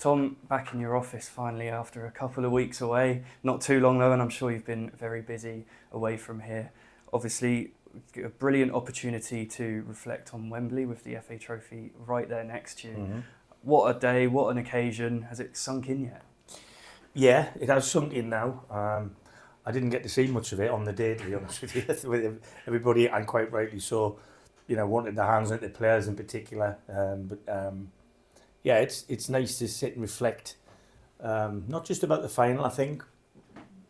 Tom, back in your office finally after a couple of weeks away. Not too long though, and I'm sure you've been very busy away from here. Obviously, a brilliant opportunity to reflect on Wembley with the FA Trophy right there next to you. Mm-hmm. What a day, what an occasion. Has it sunk in yet? Yeah, it has sunk in now. I didn't get to see much of it on the day, to be honest with you. With everybody, and quite rightly so, wanted the hands on the players in particular. Yeah, it's nice to sit and reflect, not just about the final. I think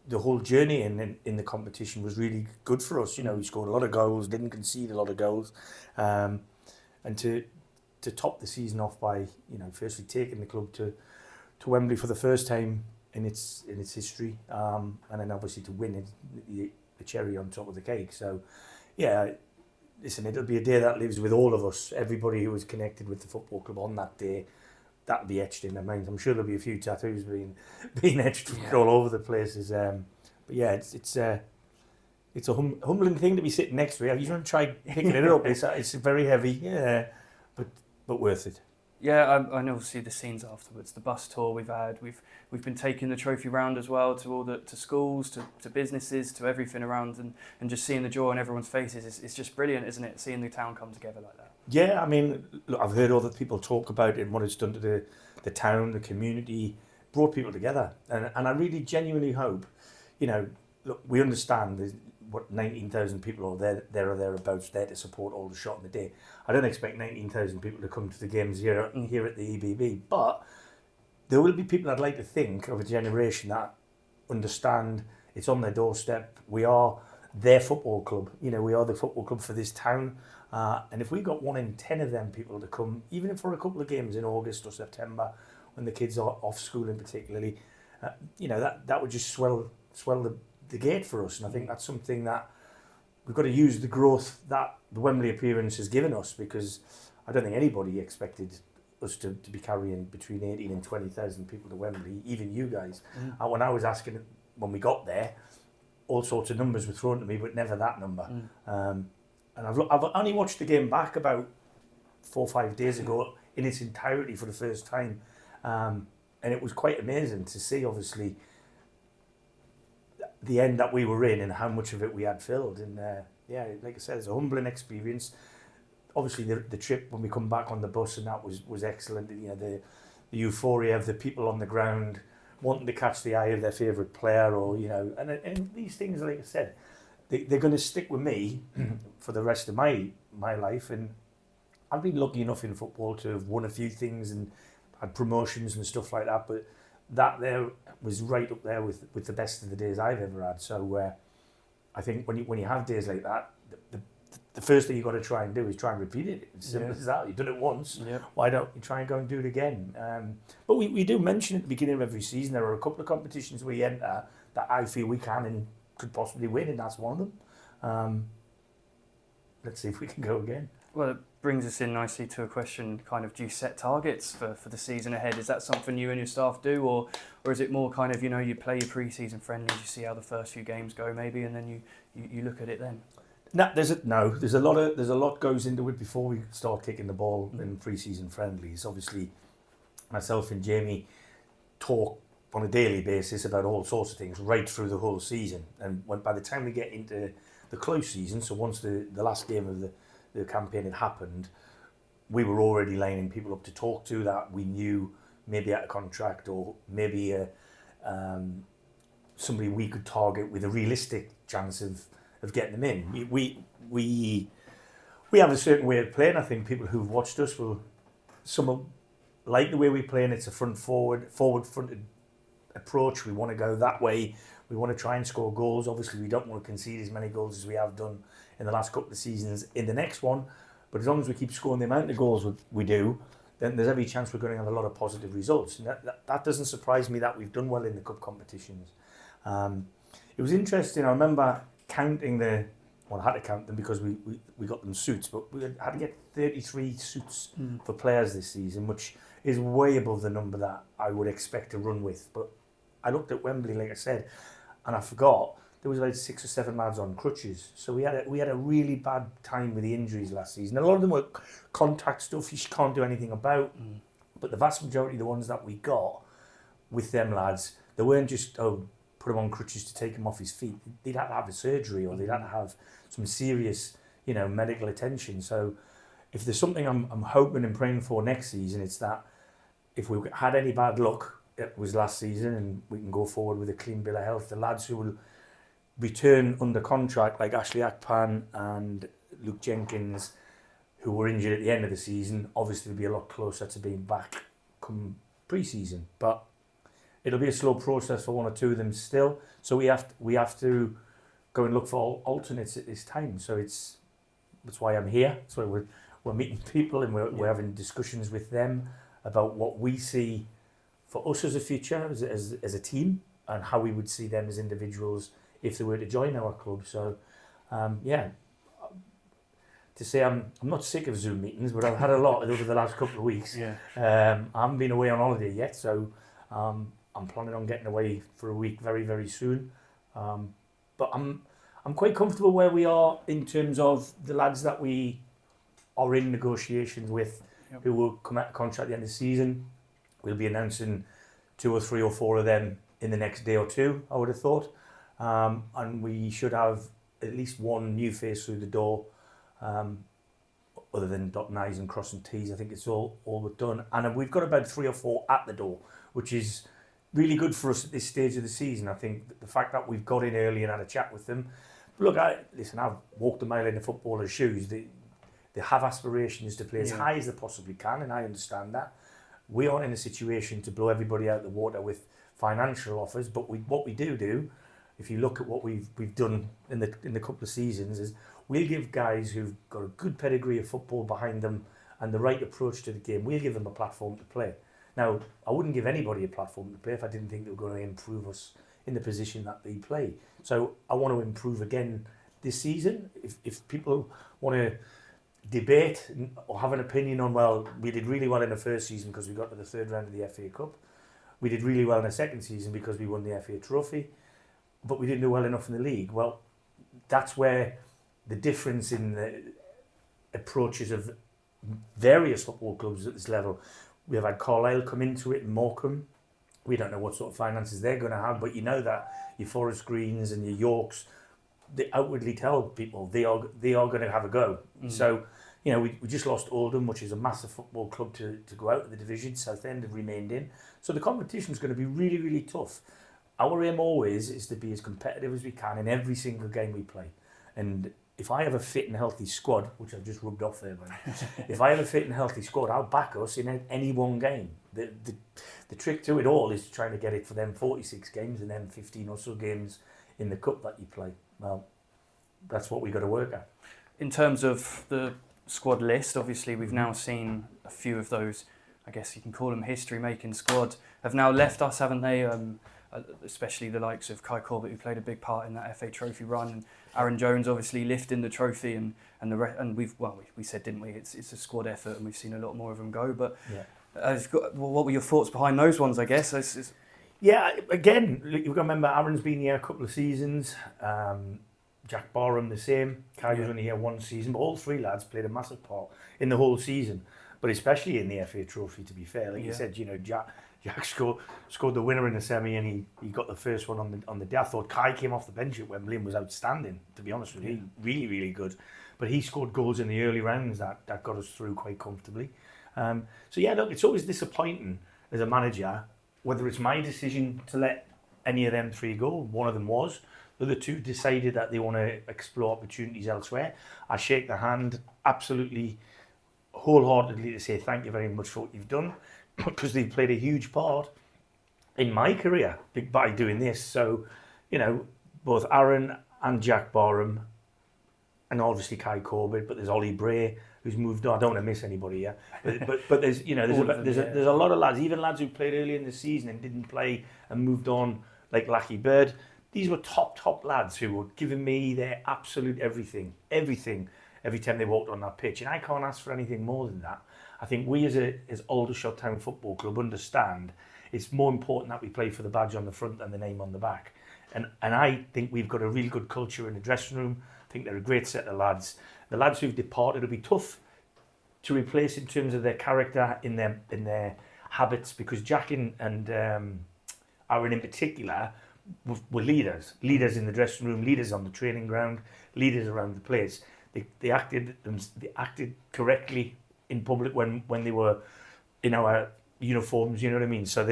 the whole journey in the competition was really good for us. We scored a lot of goals, didn't concede a lot of goals, and to top the season off by firstly taking the club to Wembley for the first time in its history, and then obviously to win it, the cherry on top of the cake. So, yeah, listen, it'll be a day that lives with all of us. Everybody who was connected with the football club on that day, that'll be etched in their minds. I'm sure there'll be a few tattoos being etched all over the places. But yeah, it's a humbling thing to be sitting next to. You want to try picking it up. It's very heavy, yeah, but worth it. Yeah, I know. See the scenes afterwards. The bus tour we've had. We've been taking the trophy round as well to schools, to businesses, to everything around, and just seeing the joy on everyone's faces. It's just brilliant, isn't it? Seeing the town come together like that. Yeah, I mean, look, I've heard other people talk about it and what it's done to the town, the community, brought people together, and I really genuinely hope, look, we understand there's 19,000 people are there or thereabouts there to support all the shot in the day. I don't expect 19,000 people to come to the games here at the EBB, but there will be people, I'd like to think, of a generation that understand it's on their doorstep. We are their football club. We are the football club for this town. And if we got 1 in 10 of them people to come, even for a couple of games in August or September, when the kids are off school in particularly, that would just swell the gate for us. And I think that's something that we've got to use the growth that the Wembley appearance has given us, because I don't think anybody expected us to be carrying between 18 and 20,000 people to Wembley, even you guys. And when I was asking when we got there, all sorts of numbers were thrown to me, but never that number. And I've only watched the game back about 4 or 5 days ago in its entirety for the first time. And it was quite amazing to see, obviously, the end that we were in and how much of it we had filled. And yeah, like I said, it's a humbling experience. Obviously, the trip when we come back on the bus, and that was excellent. The euphoria of the people on the ground wanting to catch the eye of their favourite player, or and these things, like I said, they're going to stick with me for the rest of my life. And I've been lucky enough in football to have won a few things and had promotions and stuff like that, but that there was right up there with the best of the days I've ever had. So I think when you have days like that, the first thing you've got to try and do is try and repeat it. It's simple as that. You've done it once. Yep. Why don't you try and go and do it again? But we do mention at the beginning of every season there are a couple of competitions we enter that I feel we can and could possibly win, and that's one of them. Let's see if we can go again. Well, it brings us in nicely to a question, kind of, do you set targets for the season ahead? Is that something you and your staff do, or is it more kind of, you play your pre-season friendlies, you see how the first few games go maybe, and then you look at it then? There's a lot goes into it before we start kicking the ball in pre-season friendlies. Obviously, myself and Jamie talk on a daily basis about all sorts of things right through the whole season. And by the time we get into the close season, so once the last game of the campaign had happened, we were already lining people up to talk to that we knew maybe had a contract, or maybe somebody we could target with a realistic chance of getting them in. We have a certain way of playing. I think people who've watched us some like the way we play, and it's a forward-fronted approach. We want to go that way. We want to try and score goals. Obviously, we don't want to concede as many goals as we have done in the last couple of seasons in the next one. But as long as we keep scoring the amount of goals we do, then there's every chance we're going to have a lot of positive results. And that doesn't surprise me that we've done well in the cup competitions. It was interesting. I remember counting I had to count them because we got them suits, but we had to get 33 suits for players this season, which is way above the number that I would expect to run with. But I looked at Wembley, like I said, and I forgot there was about 6 or 7 lads on crutches. So we had a really bad time with the injuries last season. A lot of them were contact stuff you can't do anything about. But the vast majority of the ones that we got with them lads, they weren't just, put him on crutches to take him off his feet. They'd have to have a surgery, or they'd have to have some serious, medical attention. So if there's something I'm hoping and praying for next season, it's that if we had any bad luck, it was last season, and we can go forward with a clean bill of health, the lads who will return under contract, like Ashley Akpan and Luke Jenkins, who were injured at the end of the season, obviously will be a lot closer to being back come pre-season. But it'll be a slow process for one or two of them still. So we have to go and look for alternates at this time. So that's why I'm here. That's why we're meeting people, and we're having discussions with them about what we see for us as a future, as a team, and how we would see them as individuals if they were to join our club. So, to say I'm not sick of Zoom meetings, but I've had a lot over the last couple of weeks. Yeah. I haven't been away on holiday yet, so I'm planning on getting away for a week very, very soon. But I'm quite comfortable where we are in terms of the lads that we are in negotiations with, who will come out of contract at the end of the season. We'll be announcing 2 or 3 or 4 of them in the next day or two, I would have thought. And we should have at least one new face through the door, other than dotting I's and crossing T's. I think it's all but done. And we've got about 3 or 4 at the door, which is really good for us at this stage of the season. I think the fact that we've got in early and had a chat with them. Look, I've walked a mile in the footballer's shoes. They have aspirations to play as high as they possibly can, and I understand that. We aren't in a situation to blow everybody out of the water with financial offers, but what we do, if you look at what we've done in the couple of seasons, is we'll give guys who've got a good pedigree of football behind them and the right approach to the game, we'll give them a platform to play. Now, I wouldn't give anybody a platform to play if I didn't think they were going to improve us in the position that they play. So I want to improve again this season. If people want to debate or have an opinion on, well, we did really well in the first season because we got to the 3rd round of the FA Cup. We did really well in the second season because we won the FA Trophy, but we didn't do well enough in the league. Well, that's where the difference in the approaches of various football clubs at this level. We have had Carlisle come into it, and Morecambe. We don't know what sort of finances they're going to have, but you know that your Forest Greens and your Yorks, they outwardly tell people they are going to have a go. So, we just lost Oldham, which is a massive football club, to go out of the division. Southend have remained in. So the competition is going to be really, really tough. Our aim always is to be as competitive as we can in every single game we play. And if I have a fit and healthy squad, which I've just rubbed off there, if I have a fit and healthy squad, I'll back us in any one game. The trick to it all is trying to get it for them 46 games and then 15 or so games in the cup that you play. Well, that's what we've got to work at. In terms of the squad list, obviously we've now seen a few of those, I guess you can call them history-making squad, have now left us, haven't they? Especially the likes of Kai Corbett, who played a big part in that FA Trophy run, and Aaron Jones obviously lifting the trophy, and we said, didn't we? It's a squad effort, and we've seen a lot more of them go. But what were your thoughts behind those ones? I guess. Yeah, again, you've got to remember Aaron's been here a couple of seasons. Jack Barham the same. Kai was only here 1 season, but all 3 lads played a massive part in the whole season, but especially in the FA Trophy. To be fair, like you said, Jack scored the winner in the semi, and he got the first one on the day. I thought Kai came off the bench at Wembley and was outstanding, to be honest with you. Really, really good. But he scored goals in the early rounds that got us through quite comfortably. Look, it's always disappointing as a manager, whether it's my decision to let any of them 3 go. One of them was. The other 2 decided that they want to explore opportunities elsewhere. I shake their hand absolutely wholeheartedly to say thank you very much for what you've done, because they've played a huge part in my career by doing this. So, both Aaron and Jack Barham, and obviously Kai Corbett, but there's Ollie Bray, who's moved on. I don't want to miss anybody, but there's there's a lot of lads, even lads who played early in the season and didn't play and moved on, like Lachie Bird. These were top lads who were giving me their absolute everything every time they walked on that pitch, and I can't ask for anything more than that. I think we as Aldershot Town Football Club understand it's more important that we play for the badge on the front than the name on the back. And I think we've got a really good culture in the dressing room. I think they're a great set of lads. The lads who've departed will be tough to replace in terms of their character, in their habits, because Jack and Aaron in particular were leaders in the dressing room, leaders on the training ground, leaders around the place. They acted correctly in public when they were in our uniforms, you know what I mean? So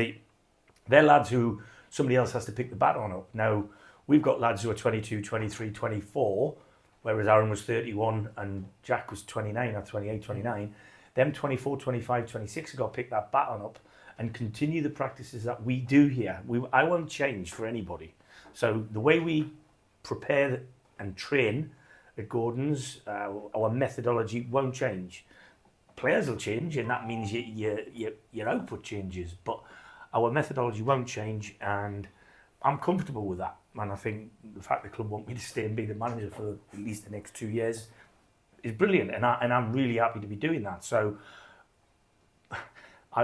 they're lads who somebody else has to pick the baton up. Now, we've got lads who are 22, 23, 24, whereas Aaron was 31 and Jack was 29 or 28, 29. Them 24, 25, 26 have got to pick that baton up and continue the practices that we do here. I won't change for anybody. So the way we prepare and train at Gordon's, our methodology won't change. Players will change, and that means your output changes. But our methodology won't change, and I'm comfortable with that. And I think the fact the club want me to stay and be the manager for at least the next 2 years is brilliant, and I'm really happy to be doing that. So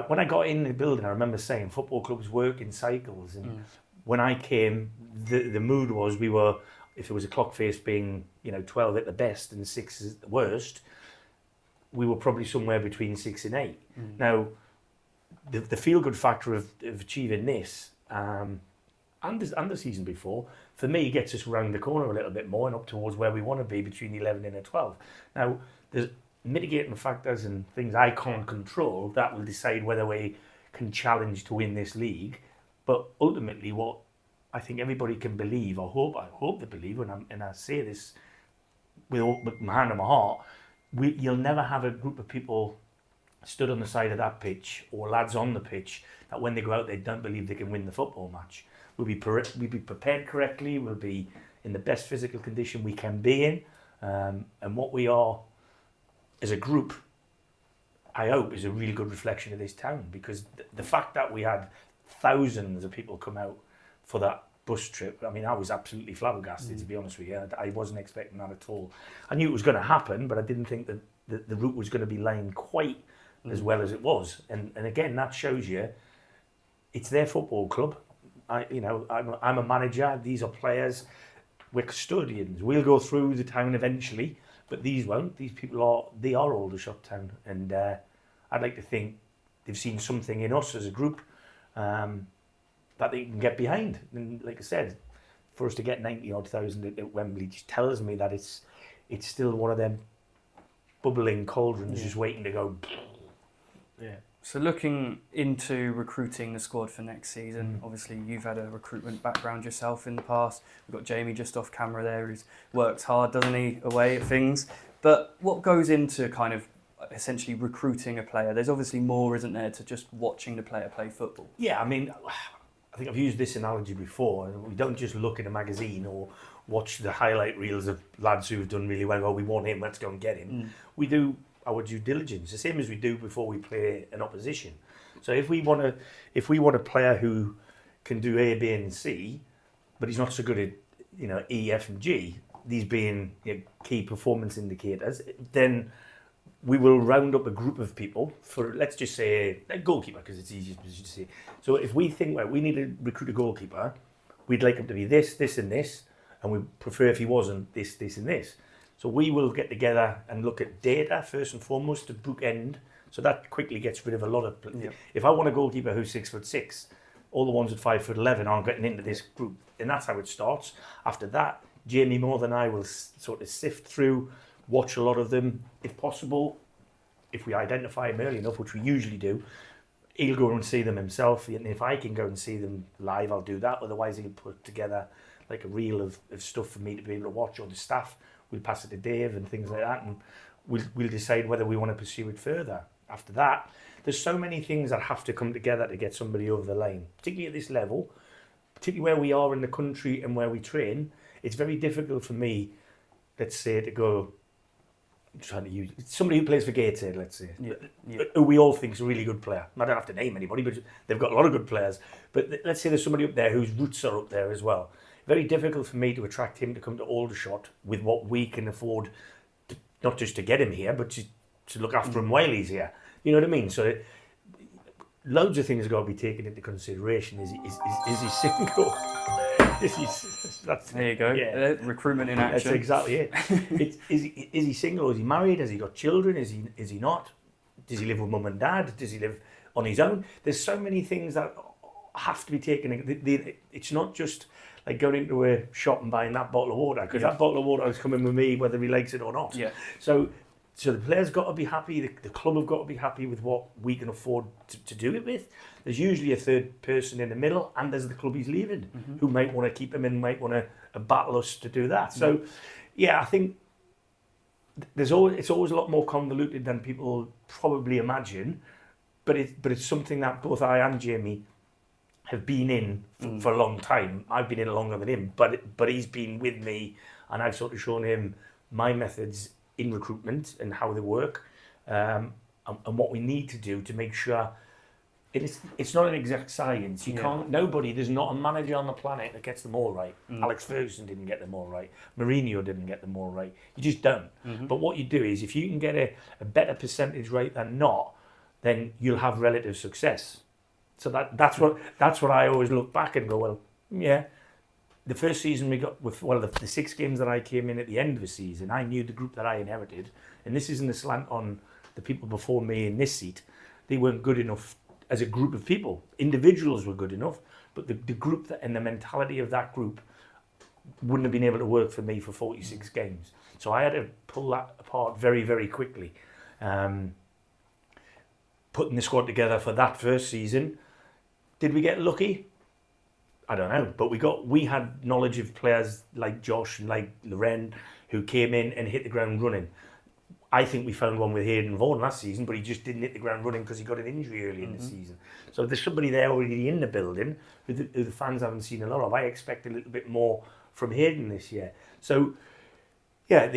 when I got in the building, I remember saying football clubs work in cycles, and when I came, the mood was we were, if it was a clock face being 12 at the best and 6 at the worst, we were probably somewhere between 6 and 8. Now, the feel-good factor of achieving this and the season before, for me, gets us around the corner a little bit more and up towards where we want to be between 11 and 12. Now, there's mitigating factors and things I can't control that will decide whether we can challenge to win this league. But ultimately, what I think everybody can believe, I hope they believe, and I say this with my hand on my heart, you'll never have a group of people stood on the side of that pitch or lads on the pitch that when they go out they don't believe they can win the football match. We'll be prepared correctly, we'll be in the best physical condition we can be in, and what we are as a group, I hope, is a really good reflection of this town, because the fact that we had thousands of people come out for that bus trip, I mean, I was absolutely flabbergasted, to be honest with you. I wasn't expecting that at all. I knew it was going to happen, but I didn't think that the route was going to be lined quite as well as it was. And again, that shows you it's their football club. I'm a manager, these are players, we're custodians. We'll go through the town eventually, but these won't. These people are Aldershot town, and I'd like to think they've seen something in us as a group that they can get behind. And like I said, for us to get 90-odd thousand at Wembley just tells me that it's still one of them bubbling cauldrons just waiting to go. Yeah. So looking into recruiting the squad for next season, obviously you've had a recruitment background yourself in the past. We've got Jamie just off camera there, who's works hard, doesn't he, away at things. But what goes into kind of essentially recruiting a player? There's obviously more, isn't there, to just watching the player play football? Yeah, I mean, I think I've used this analogy before. We don't just look at a magazine or watch the highlight reels of lads who've done really well. Oh, we want him, let's go and get him. We do our due diligence, the same as we do before we play an opposition. So if we want a player who can do A, B, and C, but he's not so good at E, F, and G, these being key performance indicators, then we will round up a group of people for, let's just say, a goalkeeper, because it's easiest position to say. So if we think, well, we need to recruit a goalkeeper, we'd like him to be this, this, and this, and we prefer if he wasn't this, this, and this. So we will get together and look at data first and foremost to bookend. So that quickly gets rid of a lot of. If I want a goalkeeper who's 6'6", all the ones at 5'11" aren't getting into this group, and that's how it starts. After that, Jamie more than I will sort of sift through, watch a lot of them if possible. If we identify them early enough, which we usually do, he'll go and see them himself. And if I can go and see them live, I'll do that. Otherwise, he'll put together like a reel of stuff for me to be able to watch, or the staff. We'll pass it to Dave and things like that, and we'll decide whether we want to pursue it further. After that, there's so many things that have to come together to get somebody over the line, particularly at this level, particularly where we are in the country and where we train. It's very difficult for me, let's say, to go, I'm trying to use somebody who plays for Gateshead, let's say, who we all think is a really good player. I don't have to name anybody, but they've got a lot of good players. But let's say there's somebody up there whose roots are up there as well. Very difficult for me to attract him to come to Aldershot with what we can afford, not just to get him here, but to look after him while he's here. You know what I mean? So loads of things got to be taken into consideration. Is he single? There you go. Yeah. Recruitment in action. That's exactly it. Is he single? Is he married? Has he got children? Is he not? Does he live with mum and dad? Does he live on his own. There's so many things that have to be taken. It's not just like going into a shop and buying that bottle of water, because that bottle of water is coming with me whether he likes it or not. Yeah. So the players got to be happy, the club have got to be happy with what we can afford to do it with. There's usually a third person in the middle, and there's the club he's leaving, who might want to keep him and might want to battle us to do that. So, yeah, I think it's always a lot more convoluted than people probably imagine, but it's something that both I and Jamie have been in for a long time. I've been in longer than him, but he's been with me, and I've sort of shown him my methods in recruitment and how they work, and what we need to do to make sure it's not an exact science. There's not a manager on the planet that gets them all right. Alex Ferguson didn't get them all right. Mourinho didn't get them all right. You just don't. But what you do is, if you can get a better percentage right than not, then you'll have relative success. So that's what I always look back and go, well, yeah. The first season we got the 6 games that I came in at the end of the season, I knew the group that I inherited, and this isn't a slant on the people before me in this seat. They weren't good enough as a group of people. Individuals were good enough, but the group and the mentality of that group wouldn't have been able to work for me for 46 games. So I had to pull that apart very, very quickly. Putting the squad together for that first season, did we get lucky? I don't know, but we had knowledge of players like Josh and like Loren who came in and hit the ground running. I think we found one with Hayden Vaughan last season, but he just didn't hit the ground running because he got an injury early in the season. So there's somebody there already in the building who the fans haven't seen a lot of. I expect a little bit more from Hayden this year. So, yeah,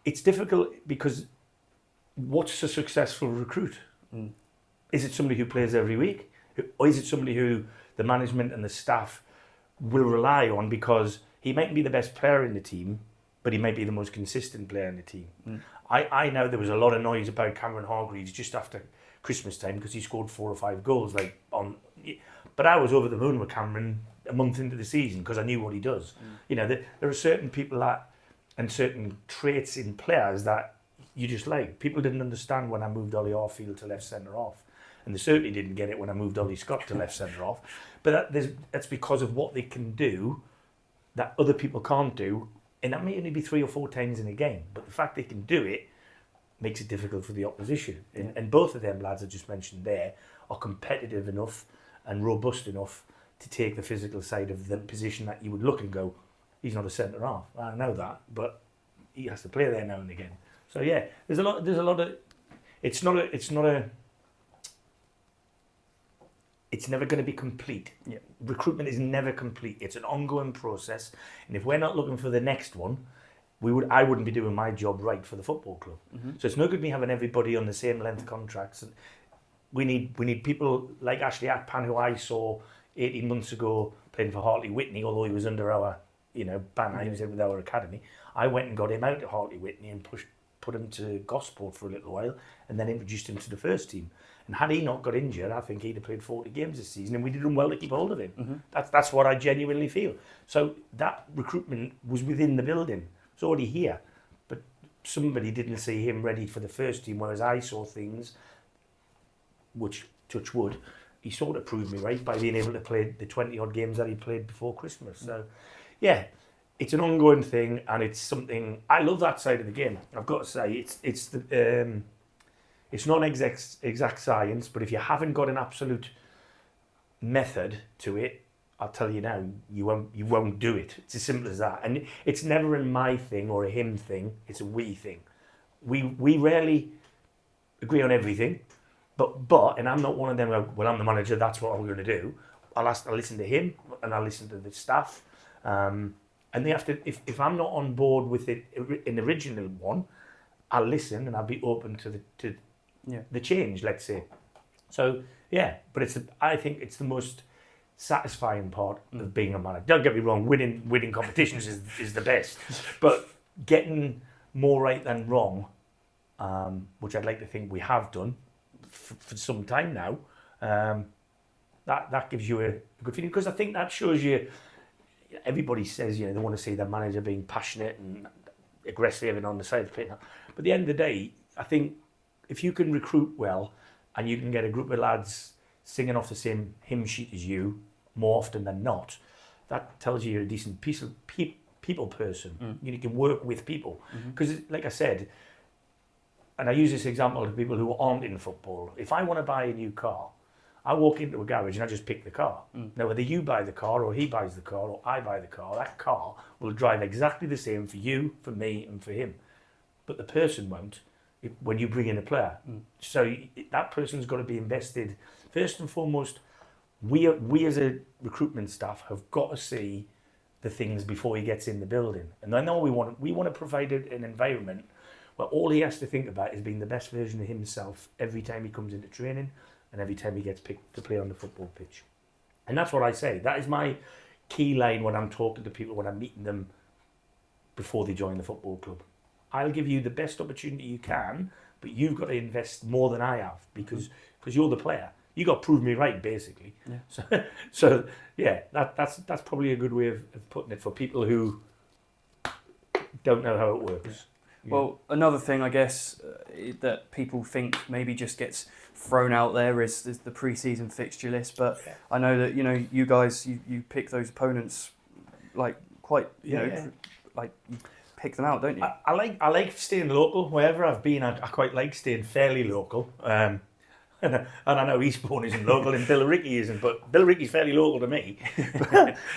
it's difficult because what's a successful recruit? Is it somebody who plays every week? Or is it somebody who the management and the staff will rely on because he might be the best player in the team, but he might be the most consistent player in the team? I know there was a lot of noise about Cameron Hargreaves just after Christmas time because he scored 4 or 5 goals. But I was over the moon with Cameron a month into the season because I knew what he does. There are certain people and certain traits in players that you just like. People didn't understand when I moved Ollie Arfield to left centre half. And they certainly didn't get it when I moved Ollie Scott to left centre half. But that's because of what they can do that other people can't do. And that may only be 3 or 4 times in a game. But the fact they can do it makes it difficult for the opposition. And both of them lads I just mentioned there are competitive enough and robust enough to take the physical side of the position that you would look and go, he's not a centre half. I know that, but he has to play there now and again. So yeah, there's a lot of. It's never going to be complete. Yeah. Recruitment is never complete. It's an ongoing process, and if we're not looking for the next one, I wouldn't be doing my job right for the football club. So it's no good me having everybody on the same length contracts. And we need people like Ashley Akpan, who I saw 18 months ago playing for Hartley Whitney, although he was under our banner. He was in with our academy. I went and got him out at Hartley Whitney and put him to Gosport for a little while, and then introduced him to the first team. And had he not got injured, I think he'd have played 40 games this season, and we did him well to keep hold of him. That's what I genuinely feel. So that recruitment was within the building. It's already here. But somebody didn't see him ready for the first team, whereas I saw things, which, touch wood, he sort of proved me right by being able to play the 20-odd games that he played before Christmas. So, yeah, it's an ongoing thing, and it's something... I love that side of the game. I've got to say, it's not an exact science, but if you haven't got an absolute method to it, I'll tell you now, you won't do it. It's as simple as that. And it's never a my thing or a him thing. It's a we thing. We rarely agree on everything, but and I'm not one of them. Well, I'm the manager. That's what I'm going to do. I'll listen to him, and I'll listen to the staff. And they have to. If I'm not on board with it, an original one, I'll listen and I'll be open to the change. Let's say. So yeah, but I think it's the most satisfying part of being a manager. Don't get me wrong, winning competitions is the best, but getting more right than wrong, which I'd like to think we have done for some time now, that gives you a good feeling, because I think that shows you. Everybody says they want to see their manager being passionate and aggressive and on the side of the pitch, but at the end of the day, I think if you can recruit well, and you can get a group of lads singing off the same hymn sheet as you more often than not, that tells you you're a decent people person. You can work with people. Because, like I said, and I use this example to people who aren't in football. If I want to buy a new car, I walk into a garage and I just pick the car. Now, whether you buy the car or he buys the car or I buy the car, that car will drive exactly the same for you, for me, and for him. But the person won't when you bring in a player. So that person's got to be invested. First and foremost, we as a recruitment staff have got to see the things before he gets in the building. And I know we want to provide an environment where all he has to think about is being the best version of himself every time he comes into training and every time he gets picked to play on the football pitch. And that's what I say. That is my key line when I'm talking to people, when I'm meeting them before they join the football club. I'll give you the best opportunity you can, but you've got to invest more than I have because you're the player. You got to prove me right, basically. Yeah. So yeah, that's probably a good way of putting it for people who don't know how it works. Yeah. Well, another thing I guess that people think maybe just gets thrown out there is the pre-season fixture list. But I know that you guys you pick those opponents like quite like you pick them out, don't you? I like staying local wherever I've been. I quite like staying fairly local. And I know Eastbourne isn't local and Billericay isn't, but Billericay's fairly local to me.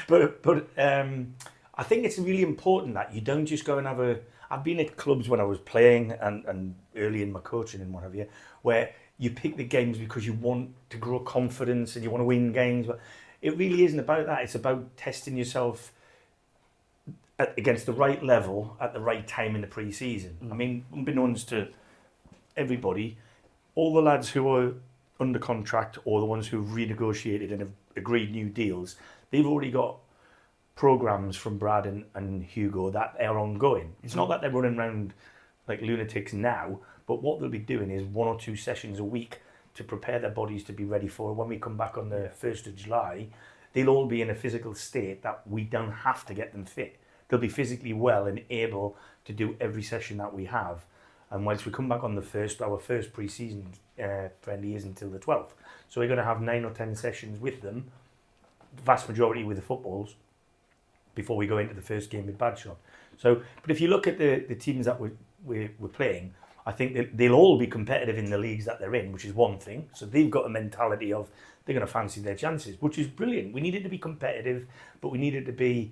but I think it's really important that you don't just go and have I've been at clubs when I was playing and early in my coaching and what have you, where you pick the games because you want to grow confidence and you want to win games. But it really isn't about that. It's about testing yourself against the right level at the right time in the pre-season. I mean, unbeknownst to everybody, all the lads who are under contract or the ones who've renegotiated and have agreed new deals, they've already got programs from Brad and Hugo that are ongoing. It's not that they're running around like lunatics now, but what they'll be doing is 1 or 2 sessions a week to prepare their bodies to be ready for when we come back on the 1st of July. They'll all be in a physical state that we don't have to get them fit. They'll be physically well and able to do every session that we have. And once we come back on the 1st, our first pre-season friendly is until the 12th. So we're going to have 9 or 10 sessions with them, the vast majority with the footballs, before we go into the first game with Badshot. So, but if you look at the teams that we're playing, I think that they'll all be competitive in the leagues that they're in, which is one thing. So they've got a mentality of they're going to fancy their chances, which is brilliant. We need it to be competitive, but we need it to be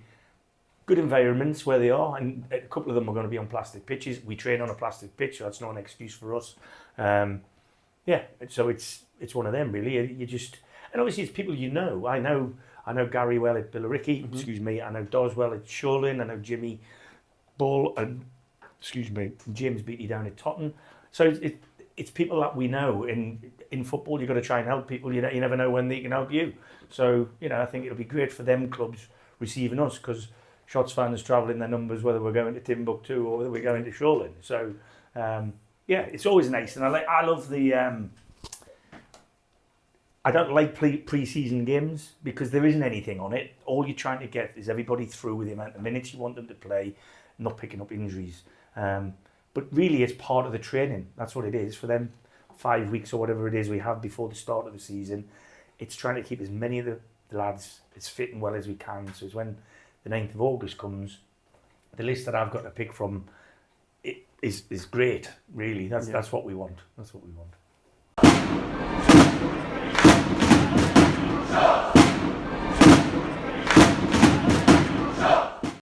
good environments where they are, and a couple of them are going to be on plastic pitches. We train on a plastic pitch, so that's not an excuse for us. So it's one of them really. You just, and obviously it's people you know. I know Gary well at Billericay. Excuse me. I know Dawes well at Shoreline. I know Jimmy Bull and James Beattie down at Totton. So it's people that we know. In football, you've got to try and help people. You never know when they can help you. So I think it'll be great for them clubs receiving us because Shots fans travel in their numbers, whether we're going to Timbuktu or whether we're going to Shoreline. So, it's always nice. And I love the... I don't like pre-season games because there isn't anything on it. All you're trying to get is everybody through with the amount of minutes you want them to play, not picking up injuries. But really, it's part of the training. That's what it is. For them 5 weeks or whatever it is we have before the start of the season, it's trying to keep as many of the lads as fit and well as we can. So it's when the 9th of August comes, the list that I've got to pick from is great, really. That's what we want. That's what we want.